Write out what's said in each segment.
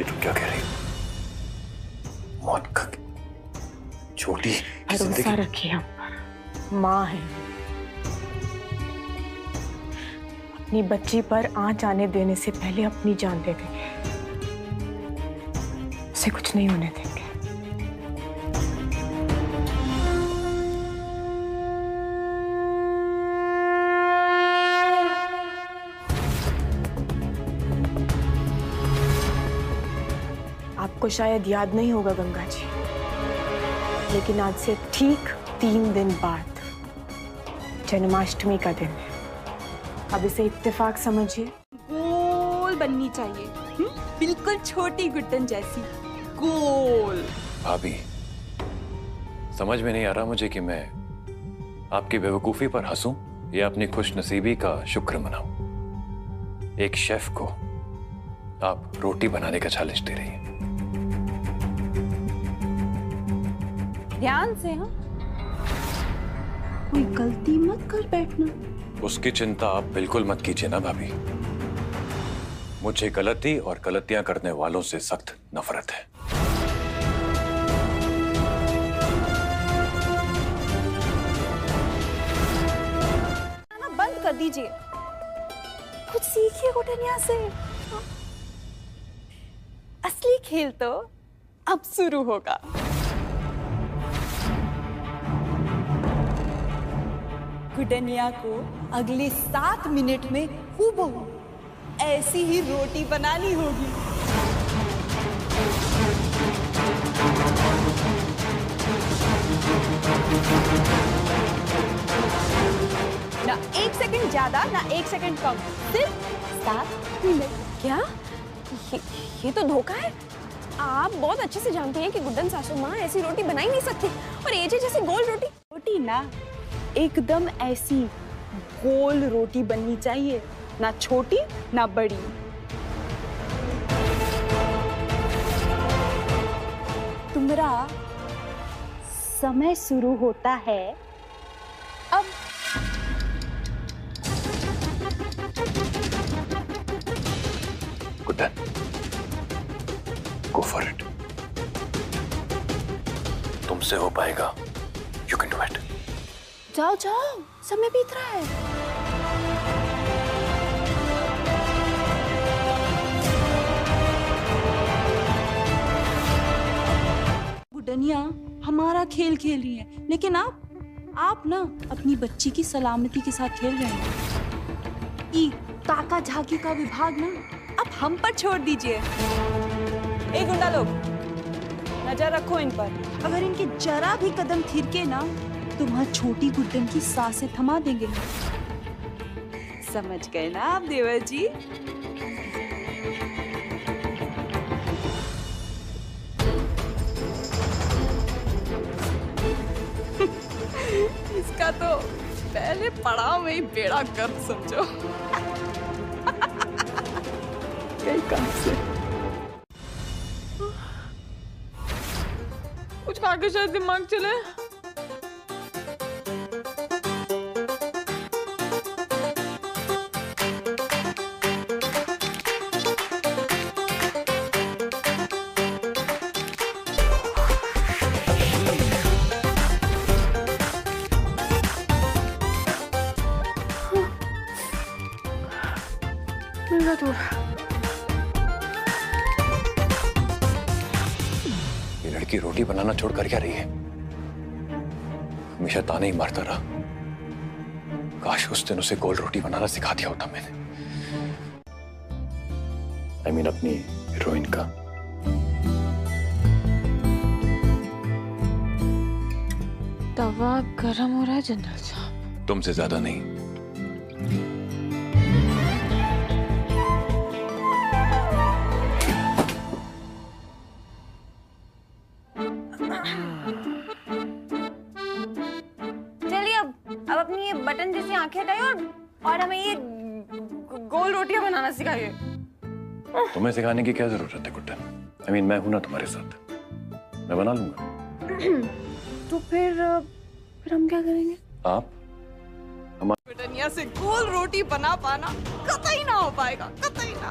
तुम क्या कह रही हो? मौत का छोटी भरोसा रखिए, हम माँ है। अपनी बच्ची पर आंच आने देने से पहले अपनी जान दे देंगे। उसे कुछ नहीं होने देंगे। आपको शायद याद नहीं होगा गंगा जी, लेकिन आज से ठीक 3 दिन बाद जन्माष्टमी का दिन है। अब इसे इत्तेफाक समझिए। गोल बननी चाहिए, बिल्कुल छोटी गुड्डन जैसी गोल। भाभी, समझ में नहीं आ रहा मुझे कि मैं आपकी बेवकूफी पर हंसूं या अपनी खुशनसीबी का शुक्र मनाऊं। एक शेफ को आप रोटी बनाने का चैलेंज दे रही हैं। ध्यान से, हाँ, कोई गलती मत कर बैठना। उसकी चिंता आप बिल्कुल मत कीजिए ना भाभी। मुझे गलती और गलतियां करने वालों से सख्त नफरत है। बंद कर दीजिए, कुछ सीखिए गुडनिया से। असली खेल तो अब शुरू होगा। गुडनिया को अगले 7 मिनट में हूबहू ऐसी ही रोटी बनानी होगी। ना 1 सेकंड ज्यादा, ना 1 सेकंड कम, सिर्फ 7 मिनट। क्या? ये तो धोखा है। आप बहुत अच्छे से जानते हैं कि गुड्डन सासू माँ ऐसी रोटी बना ही नहीं सकती, और एजे जैसी गोल रोटी। रोटी ना एकदम ऐसी गोल रोटी बननी चाहिए, ना छोटी ना बड़ी। तुम्हारा समय शुरू होता है अब। Guddan, go for it. तुमसे हो पाएगा। You can do it. जाओ जाओ, समय बीत रहा है। गुडनिया हमारा खेल खेल रही है, लेकिन आप ना अपनी बच्ची की सलामती के साथ खेल रहे हैं। ई ताका झाकी का विभाग ना अब हम पर छोड़ दीजिए। ए गुंडा लोग, नजर रखो इन पर। अगर इनके जरा भी कदम थिरके ना, तुम्हारी छोटी गुड्डन की सांसें थमा देंगे। समझ गए ना आप देवर जी? इसका तो पहले पड़ाव में ही बेड़ा गर्क समझो। कई काम से कुछ खा के शायद दिमाग चले। ये लड़की रोटी बनाना छोड़कर क्या रही है? हमेशा ताने ही मारता रहा। काश उस दिन उसे गोल रोटी बनाना सिखा दिया होता मैंने। I mean अपनी हीरोइन का। तवा गरम हो रहा है जनरल साहब। तुमसे ज्यादा नहीं। अब अपनी ये बटन जैसी आंखें हटाइए और हमें ये गोल रोटियां बनाना सिखाइए। तुम्हें सिखाने की क्या जरूरत है गुड्डन? I mean मैं हूं ना तुम्हारे साथ, मैं बना लूंगा। तो फिर हम क्या करेंगे? आप गुडनिया से गोल रोटी बना पाना कतई ना हो पाएगा, कतई ना।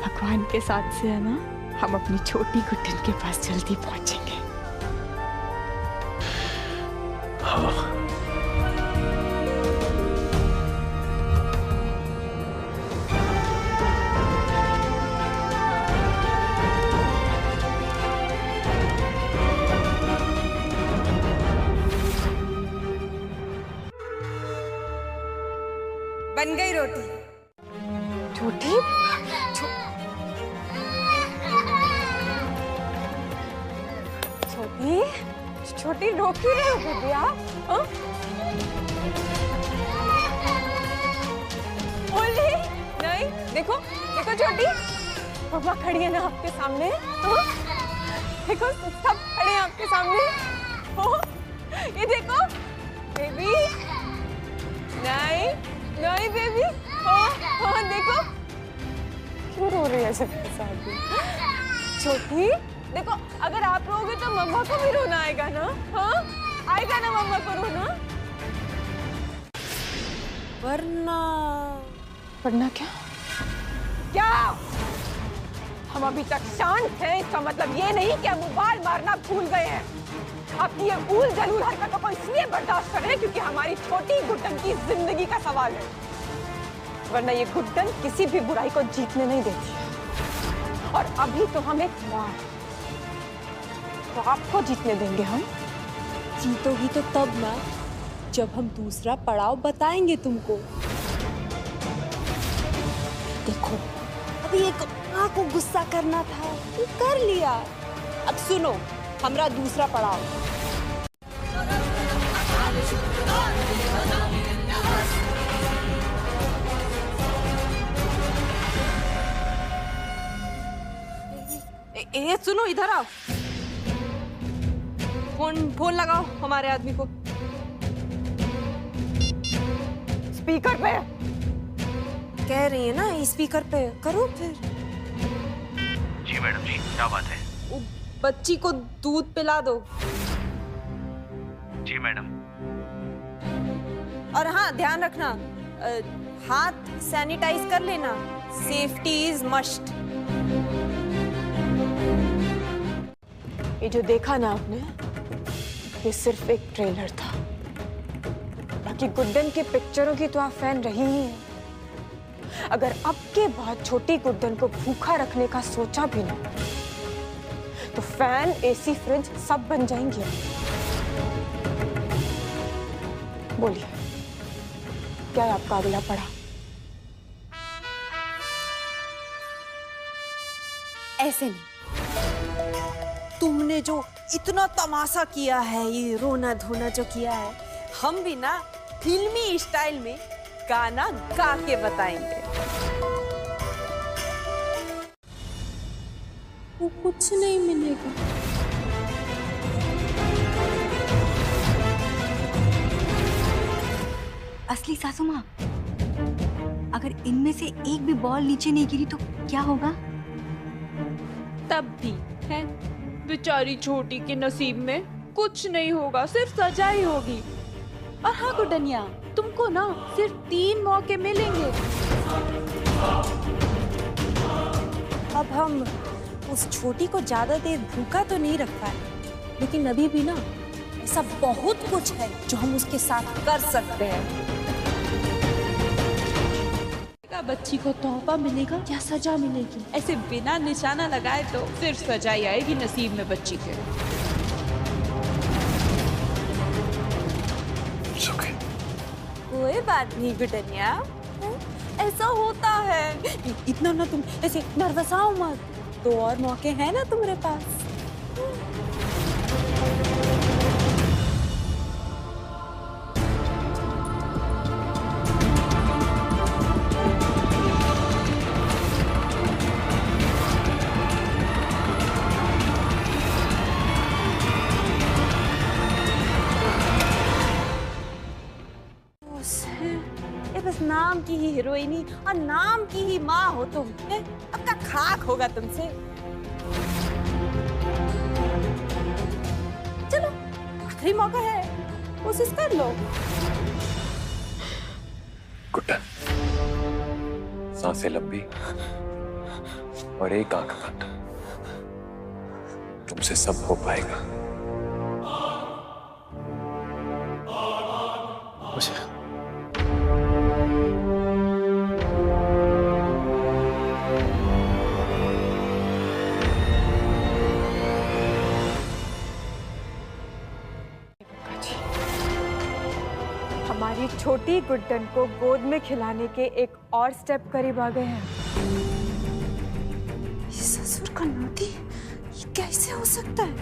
भगवान के साथ से है ना, हम अपनी छोटी गुड्डन के पास जल्दी पहुंचेंगे। हाँ। बन गई रोटी। छोटी छोटी छोटी रोकी रहे हो दीदी आप? हाँ? बोली नहीं, देखो देखो छोटी, पापा खड़ी है ना आपके सामने। हाँ? देखो सब खड़े हैं आपके सामने। हाँ? ये देखो बेबी, नहीं नहीं बेबी, हाँ हाँ देखो क्यों रो रही है सबके साथ। छोटी देखो, अगर आप रोगे तो मम्मा को भी रोना आएगा ना। हाँ आएगा ना मम्मा को रोना। वरना क्या क्या? हम अभी तक शांत हैं, इसका मतलब ये नहीं कि हम उबाल मारना भूल गए हैं। आपकी ये ऊल जलूल हरकतों को इसलिए बर्दाश्त कर रहे हैं क्योंकि हमारी छोटी गुड्डन की जिंदगी का सवाल है। वरना ये गुड्डन किसी भी बुराई को जीतने नहीं देती। और अभी तो हम एक मां, तो आपको जीतने देंगे हम। जीतोगी तो तब ना, जब हम दूसरा पड़ाव बताएंगे तुमको। देखो, अभी एक माँ को गुस्सा करना था, वो कर लिया। अब सुनो हमारा दूसरा पड़ाव। ये सुनो, इधर आओ। फोन लगाओ हमारे आदमी को। स्पीकर पे कह रही है ना, स्पीकर पे करो फिर। जी मैडम जी, क्या बात है? वो बच्ची को दूध पिला दो। जी मैडम। और हाँ, ध्यान रखना, हाथ सैनिटाइज कर लेना। Safety is must. ये जो देखा ना आपने, ये सिर्फ एक ट्रेलर था। बाकी गुड्डन की पिक्चरों की तो आप फैन रही ही हैं। अगर अब के बाद छोटी गुड्डन को भूखा रखने का सोचा भी ना, तो फैन, एसी, फ्रिज सब बन जाएंगे। बोलिए, क्या है आपका अगला पड़ा? ऐसे नहीं, तुमने जो इतना तमाशा किया है, ये रोना धोना जो किया है, हम भी ना फिल्मी स्टाइल में गाना गा के बताएंगे। वो कुछ नहीं मिलेगा। असली सासू माँ, अगर इनमें से एक भी बॉल नीचे नहीं गिरी तो क्या होगा? तब भी है, बेचारी छोटी के नसीब में कुछ नहीं होगा, सिर्फ सजा ही होगी। और हाँ गुड्डनिया, तुमको ना सिर्फ 3 मौके मिलेंगे। अब हम उस छोटी को ज्यादा देर भूखा तो नहीं रख पाए, लेकिन अभी भी ना ऐसा बहुत कुछ है जो हम उसके साथ कर सकते हैं। बच्ची को तोहफा मिलेगा या सजा मिलेगी? ऐसे बिना निशाना लगाए तो सिर्फ सजा ही आएगी नसीब में बच्ची के। कोई बात नहीं गुड्डनिया, ऐसा होता है। इतना ना तुम ऐसे नर्वस आओ मत, 2 और मौके हैं ना तुम्हारे पास। बस नाम की ही हीरोइनी और नाम की ही माँ हो तुम। अब का खाक होगा तुमसे। चलो, आखिरी मौका है, कोशिश कर लो। गुड्डन, सांसें लंबी, और एक आंख बंद। तुमसे सब हो पाएगा। मुझे हमारी छोटी गुड्डन को गोद में खिलाने के एक और स्टेप करीब आ गए हैं। ये ससुर का नाती, ये कैसे हो सकता है?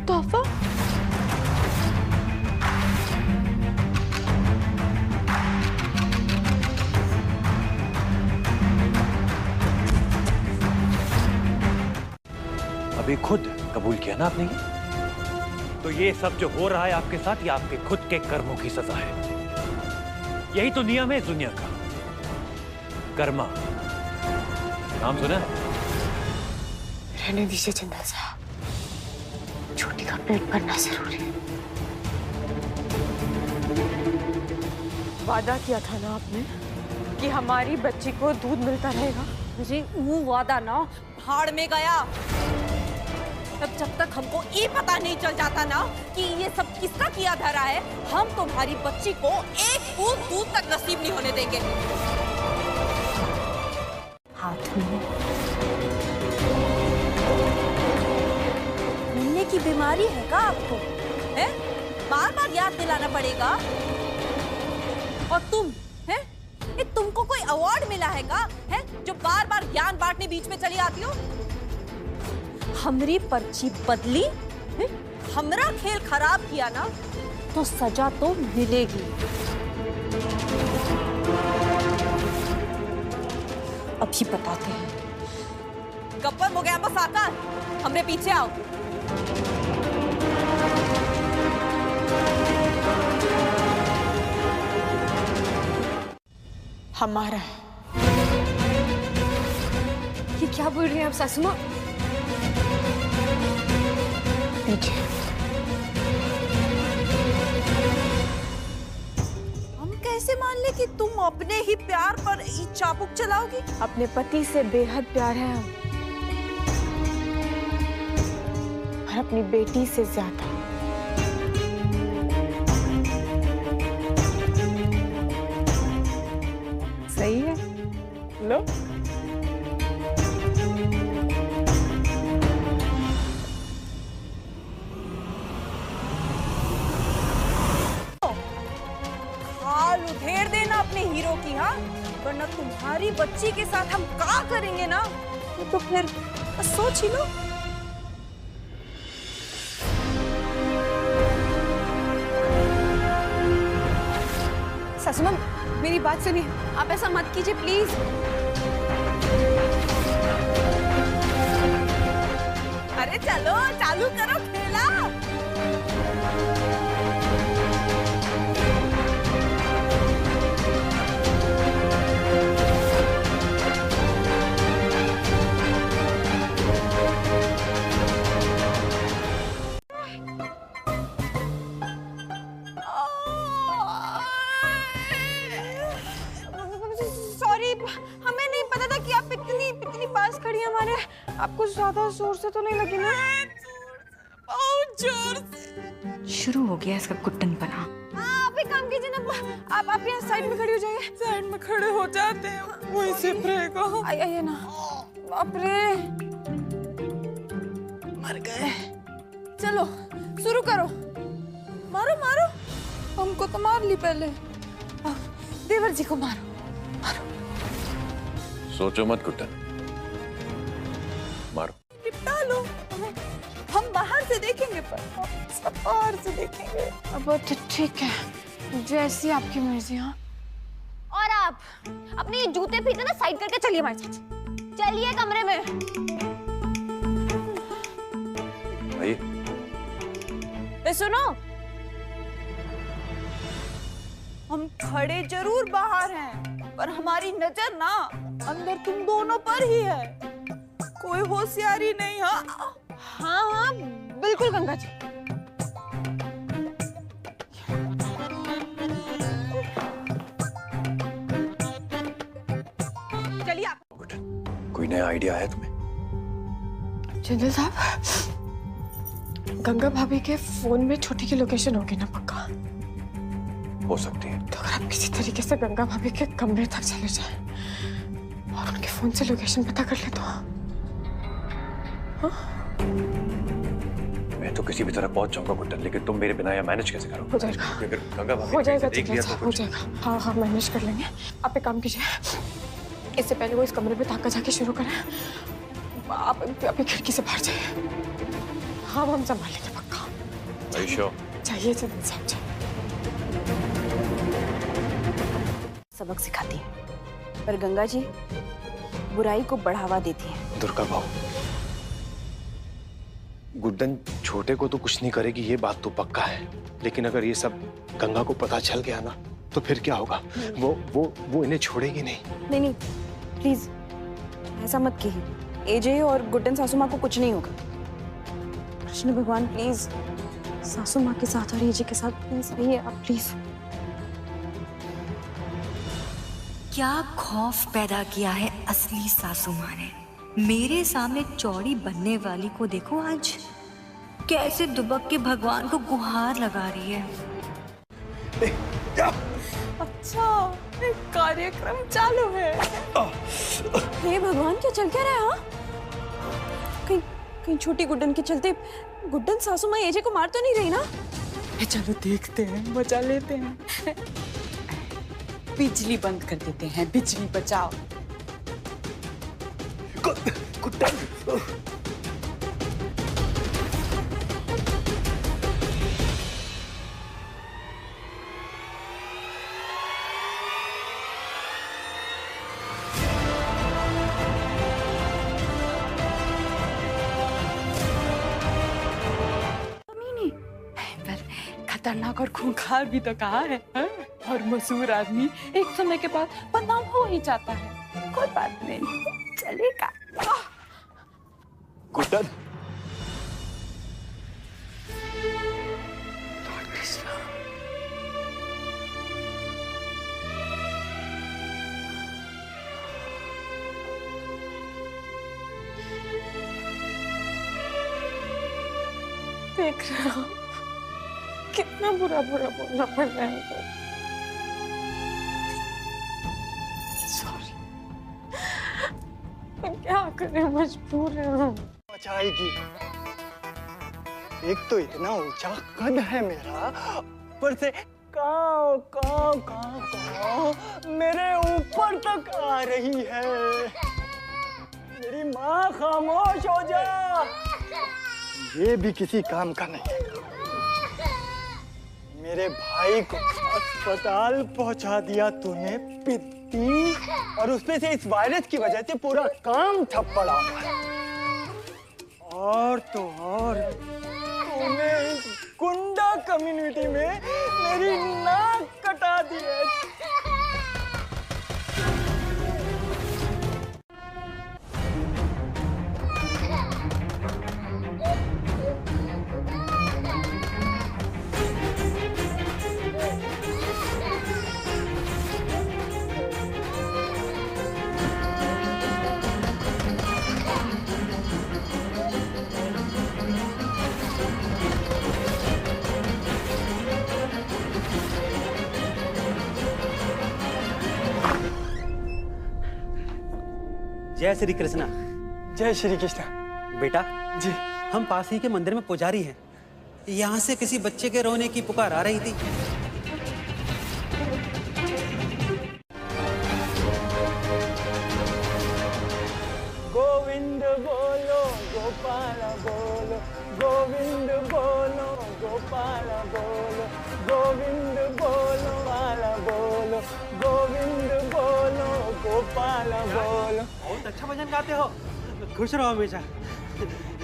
तोहफा? अभी खुद कबूल किया ना आपने ये? तो ये सब जो हो रहा है आपके साथ, ये आपके खुद के कर्मों की सजा है। यही तो नियम है इस दुनिया का, कर्मा। नाम सुना? रहने दीजिए जिंदल साहब, छोटी का पेट भरना जरूरी है। वादा किया था ना आपने कि हमारी बच्ची को दूध मिलता रहेगा। अरे वो वादा ना भाड़ में गया। तब जब तक हमको ये पता नहीं चल जाता ना कि ये सब किसका किया धरा है, हम तुम्हारी बच्ची को एक बूंद दूध तक नसीब नहीं होने देंगे। हाथ में मिलने की बीमारी है का आपको? है? बार बार याद दिलाना पड़ेगा। और तुम है? ये तुमको कोई अवार्ड मिला है का? है? जो बार बार ज्ञान बांटने बीच में चली आती हो। हमरी पर्ची बदली, है? हमरा खेल खराब किया ना, तो सजा तो मिलेगी। अभी बताते हैं। गब्बर हो गया बस आकर, हमरे पीछे आओ। हमारा है। ये क्या बोल रही हैं आप सासू माँ? पीछे हम कैसे मान ले कि तुम अपने ही प्यार पर ये चाबुक चलाओगी? अपने पति से बेहद प्यार है हम, और अपनी बेटी से ज्यादा। सही है? लो। खाल उधेड़ देना अपने हीरो की, हाँ? वरना तुम्हारी बच्ची के साथ हम क्या करेंगे ना, वो तो फिर सोच ही लो। सासू माँ, मेरी बात सुनिए, आप ऐसा मत कीजिए प्लीज। अरे चलो चालू करो खेला। हमें नहीं पता था कि आप इतनी पास खड़ी हैं हमारे। आपको ज्यादा जोर से तो नहीं लगी ना? बहुत जोर से। शुरू हो गया इसका कुट्टनपना। आप एक काम कीजिए ना, आप यहाँ साइड में खड़ी हो जाइए। साइड में खड़े हो जाते हैं, वहीं से रहेगा। आइए ना। बाप रे, मर गए। चलो शुरू करो, मारो मारो। हमको तो मार ली पहले, देवर जी को मारो मारो। सोचो मत गुड्डन, मारो। निपटा लो, हम बाहर से देखेंगे, पर सब बाहर से देखेंगे। अब तो ठीक है, जैसी आपकी मर्जी। हाँ, और आप अपने जूते फीते ना साइड करके चलिए हमारे साथ। चलिए कमरे में। आइए। सुनो, हम खड़े जरूर बाहर हैं, पर हमारी नजर ना अंदर तुम दोनों पर ही है। कोई होशियारी नहीं। हाँ हाँ हाँ बिल्कुल गंगा जी। चलिए आप। कोई नया आइडिया है तुम्हें? जिंदल साहब, गंगा भाभी के फोन में छोटी की लोकेशन होगी ना पक्का? हो सकती है। तो अगर आप किसी तरीके से गंगा भाभी के कमरे तक चले जाएं और उनके फोन से लोकेशन पता कर ले तो। हाँ? मैं तो किसी भी तरह पहुंच जाऊंगा गुड्डन, लेकिन तुम मेरे बिना यह मैनेज कैसे करोगे? हो जाएगा। अगर गंगा भाभी हो जाएगा देख लिया तो हो जाएगा। हाँ हाँ मैनेज कर लेंगे। आप एक काम कीजिए, इससे पहले वो इस कमरे में ताका झाकी शुरू करें, आप अभी खिड़की से बाहर जाइए। हाँ हम संभाल लेंगे पक्का। आयुष्यो चाहिए जिंदल साहब चाहिए। सबक सिखाती है पर गंगा जी बुराई को बढ़ावा देती है। दुर्गा भाव, गुड्डन छोटे को तो कुछ नहीं करेगी ये बात तो पक्का है, लेकिन अगर ये सब गंगा को पता चल गया ना तो फिर क्या होगा? वो इन्हें छोड़ेगी नहीं। नहीं नहीं प्लीज ऐसा मत कहिए। एजे और गुड्डन सासू माँ को कुछ नहीं होगा। कृष्ण भगवान प्लीज सासू माँ के साथ और एजे के साथ प्लीज रहिए आप प्लीज। क्या खौफ पैदा किया है असली सासू माँ ने। मेरे सामने चौड़ी बनने वाली को देखो आज कैसे दुबक के भगवान को गुहार लगा रही है। अच्छा कार्यक्रम चालू है। हे भगवान क्या चल क्या रहा है? हाँ? कहीं छोटी गुड्डन के चलते गुड्डन सासू माँ एजे को मार तो नहीं रही ना? चलो देखते हैं, मजा लेते हैं। बिजली बंद कर देते हैं, बिजली बचाओ। गुड्डन खतरनाक और खूंखार भी तो कहा है, हाँ? और मशहूर आदमी एक समय के बाद बदनाम हो ही जाता है। कोई बात नहीं, चलेगा। गुड्डन देख रहे हो कितना बुरा बुरा बोलना पड़ रहा है। सॉरी, क्या करें मजबूर है। बचाएगी। एक तो इतना ऊंचा कद है मेरा, ऊपर से काव काव काव काव मेरे ऊपर तक आ रही है। मेरी माँ खामोश हो जा। ये भी किसी काम का नहीं है। मेरे भाई को अस्पताल पहुंचा दिया तूने पित्ती, और उसमें से इस वायरस की वजह से पूरा काम ठप पड़ा हुआ है। और तो और तूने इस गुंडा कम्युनिटी में मेरी नाक कटा दी है। जय श्री कृष्णा। जय श्री कृष्णा। बेटा जी, हम पास ही के मंदिर में पुजारी हैं। यहाँ से किसी बच्चे के रोने की पुकार आ रही थी। गोविंद बोलो गोपाल बोलो, गोविंद बोलो गोपाल बोलो, गोविंद बोलो पाल बोलो, गोविंद बोलो गोपाल बोलो। बहुत अच्छा भजन गाते हो, खुश रहो हमेशा।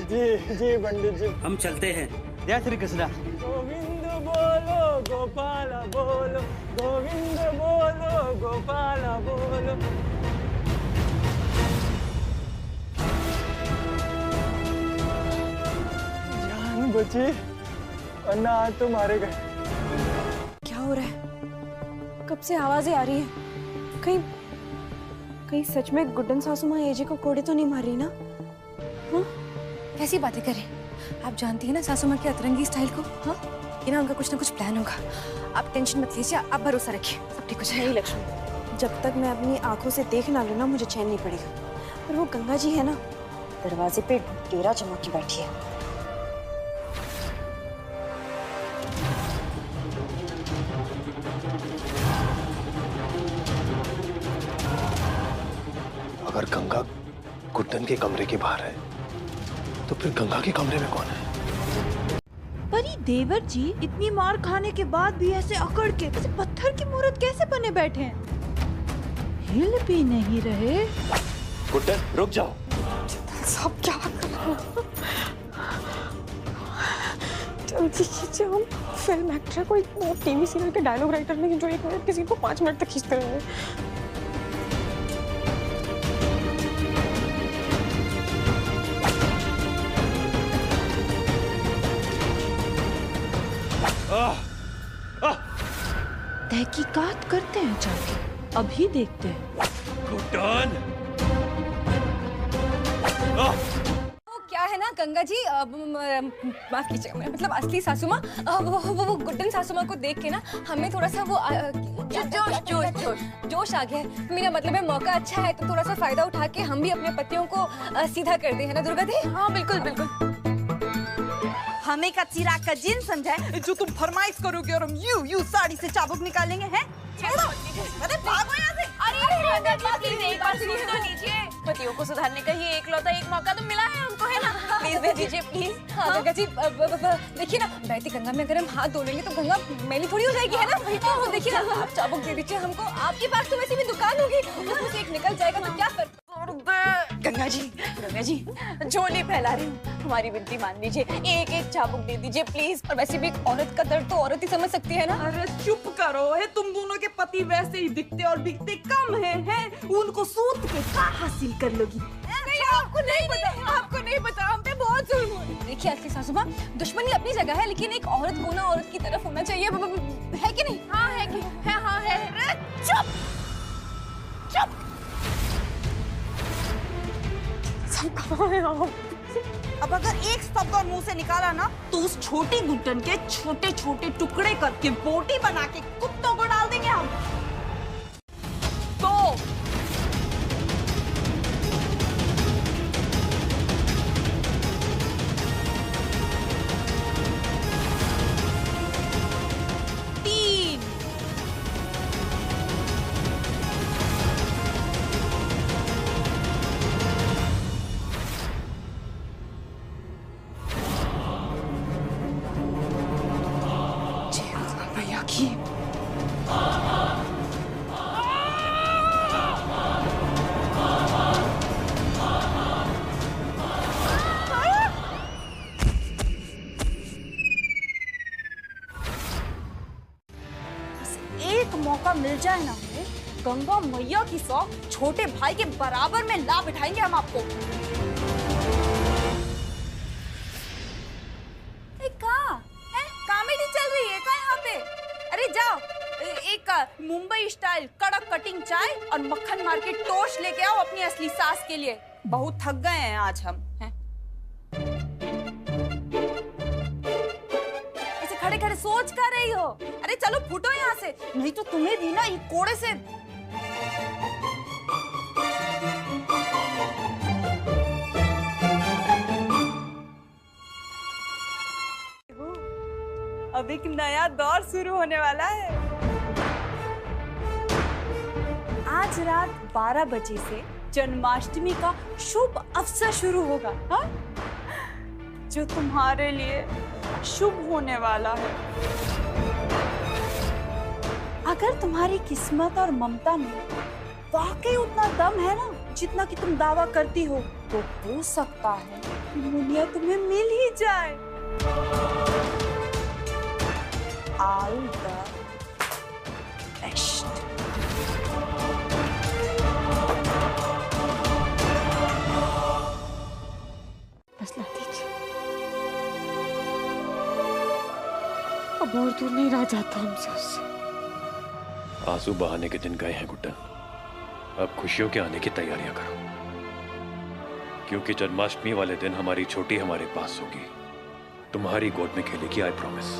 जी जी पंडित जी। हम चलते हैं। जय श्री कृष्णा। गोविंद बोलो गोपाल बोलो, गोविंद बोलो, गोपाल बोलो। जान बची वरना आज तो मारे गए। क्या हो रहा है? कब से आवाजें आ रही है? कहीं कहीं सच में गुड्डन सासू माँ एजे को कोड़े तो नहीं मार रही ना? हाँ? कैसी बातें करें? आप जानती हैं ना सासू माँ की अतरंगी स्टाइल को। हाँ, ये ना उनका कुछ ना कुछ प्लान होगा। आप टेंशन मत लीजिए, आप भरोसा रखिए, सब ठीक हो जाएगा। नहीं लक्ष्मी, जब तक मैं अपनी आंखों से देख ना लूं ना, मुझे चैन नहीं पड़ेगा। पर वो गंगा जी है ना, दरवाजे पे डेरा जमा के बैठी है। अगर गंगा गुड्डन के कमरे के बाहर है तो फिर गंगा के कमरे में कौन है? पर ये देवर जी इतनी मार खाने के बाद भी ऐसे अकड़ के ऐसे पत्थर की मूर्त कैसे बने बैठे हैं? हिल भी नहीं रहे। गुड्डन रुक जाओ। सब क्या कर रहे हो? जल्दी खींचे, हम फिल्म एक्टर कोई टीवी सीरियल के डायलॉग राइटर नहीं जो 1 मिनट किसी को 5 मिनट तक खींचते रहेंगे। तहकीकात करते हैं जाके, अभी देखते हैं। गुड्डन! क्या है ना गंगा जी, माफ कीजिएगा, मतलब असली सासू माँ, वो गुड्डन सासू माँ को देख के ना हमें थोड़ा सा वो जोश आ गया है। मेरा मतलब है मौका अच्छा है तो थोड़ा सा फायदा उठा के हम भी अपने पतियों को सीधा कर दे, है ना दुर्गा दी? हाँ बिल्कुल बिल्कुल। हमें का चिराग का जिन समझा है जो तुम फरमाइश करोगे और हम यू साड़ी से चाबुक निकालेंगे हैं? छोड़ो, अरे भागो यहाँ से। अरे प्लीज एक बार सुन तो लीजिए, पतियों को सुधारने का ये एकलौता एक मौका तो मिला है हमको, है ना? प्लीज दे दीजिए प्लीज। हाँ गंगा जी, देखिए ना, बहती गंगा में अगर हम हाथ धो लेंगे तो गंगा मैली थोड़ी हो जाएगी, है ना? तो देखिए ना, आप चाबुक दे दीजिए हमको। आपके पास तो वैसे भी दुकान होगी, उसमें से एक निकल जाएगा तो क्या फर्क? गंगा जी झोली फैला रही हूँ, हमारी विनती मान लीजिए, एक एक चाबुक दे दीजिए प्लीज। और वैसे भी एक औरत का दर्द तो औरत ही समझ सकती है ना? अरे चुप करो, है तुम दोनों के पति वैसे ही दिखते और बिकते कम हैं, उनको सूत के क्या हासिल कर लोगी? आपको नहीं पता, हम पे बहुत जुल्म हो रहा है। देखिए असली सासू माँ, दुश्मनी अपनी जगह है, लेकिन एक औरत को ना औरत की तरफ होना चाहिए, है कि नहीं? हाँ है कि है, हाँ है। चुप चुप। सब कहाँ है आप? अब अगर एक शब्द और मुंह से निकाला ना तो उस छोटी गुड्डन के छोटे छोटे टुकड़े करके बोटी बना के कुत्तों को डाल देंगे हम। तो मौका मिल जाए ना हमें, गंगा मैया की सौ छोटे भाई के बराबर में ला बिठाएंगे हम आपको। कॉमेडी चल रही है क्या यहाँ पे? अरे जाओ, एक मुंबई स्टाइल कड़क कटिंग चाय और मक्खन मार के टोस्ट लेके आओ अपनी असली सास के लिए। बहुत थक गए हैं आज हम, हैं? ऐसे खड़े खड़े सोच कर रही हो? अरे चलो फूटो यहाँ से, नहीं तो तुम्हें भी ना ये कोड़े से। अब एक नया दौर शुरू होने वाला है। आज रात 12 बजे से जन्माष्टमी का शुभ अवसर शुरू होगा, हाँ? जो तुम्हारे लिए शुभ होने वाला है। अगर तुम्हारी किस्मत और ममता में वाकई उतना दम है ना जितना कि तुम दावा करती हो, तो हो सकता है कि मुनिया तुम्हें मिल ही जाए। All the best. बस ला दीजिए, अब और दूर नहीं रह जाता हमसे उससे। आंसू बहाने के दिन गए हैं गुड्डन, अब खुशियों के आने की तैयारियां करो, क्योंकि जन्माष्टमी वाले दिन हमारी छोटी हमारे पास होगी, तुम्हारी गोद में खेलेगी, आई प्रॉमिस।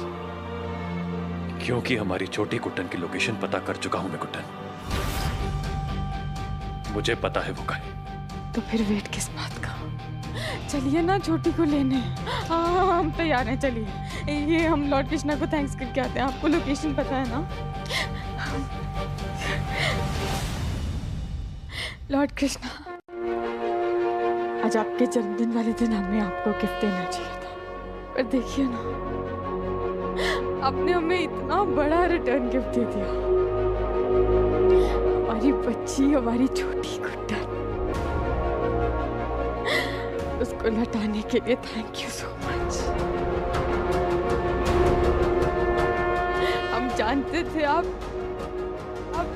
क्योंकि हमारी छोटी गुड्डन की लोकेशन पता कर चुका हूं मैं गुड्डन, मुझे पता है वो कहीं। तो फिर वेट किस बात का? चलिए ना छोटी को लेने। हाँ हम तैयार हैं, चलिए। ये हम लॉर्ड कृष्णा को थैंक्स करके आते हैं, आपको लोकेशन पता है ना? लॉर्ड कृष्णा, आज आपके जन्मदिन वाले दिन हमें आपको गिफ्ट देना चाहिए था, पर देखिए ना, आपने हमें इतना बड़ा रिटर्न गिफ्ट दे दिया। हमारी बच्ची, हमारी छोटी गुड्डन, उसको लौटाने के लिए थैंक यू सो मच। हम जानते थे आप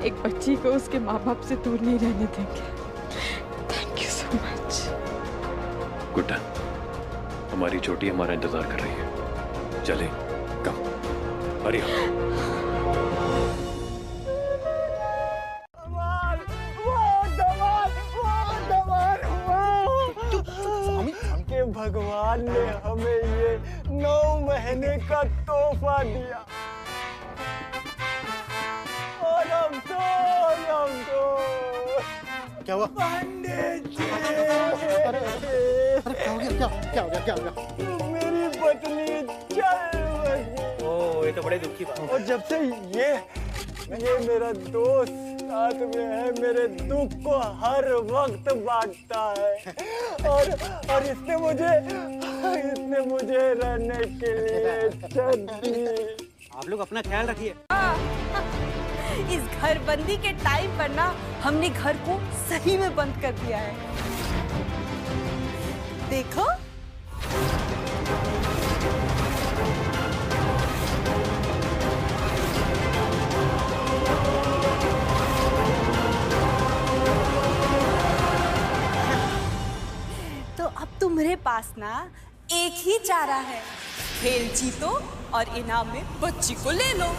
एक बच्ची को उसके माँ बाप से दूर नहीं रहने देंगे। Thank you so much. Guddan, हमारी छोटी हमारा इंतजार कर रही है, चले कम, हरी भगवान ने हमें ये 9 महीने का तोहफा दिया, और हम तो क्या हुआ? पंडित जी, अरे क्या हो गया? मेरी पत्नी चल बसी। ओह, ये तो बड़े दुख की बात है। और जब से ये मेरा दोस्त साथ में है, मेरे दुख को हर वक्त बांटता है, और इसने मुझे रहने के लिए छत दी। आप लोग अपना ख्याल रखिए। इस घर बंदी के टाइम पर ना हमने घर को सही में बंद कर दिया है, देखो। तो अब तुम्हारे पास ना एक ही चारा है, खेल जीतो और इनाम में बच्ची को ले लो।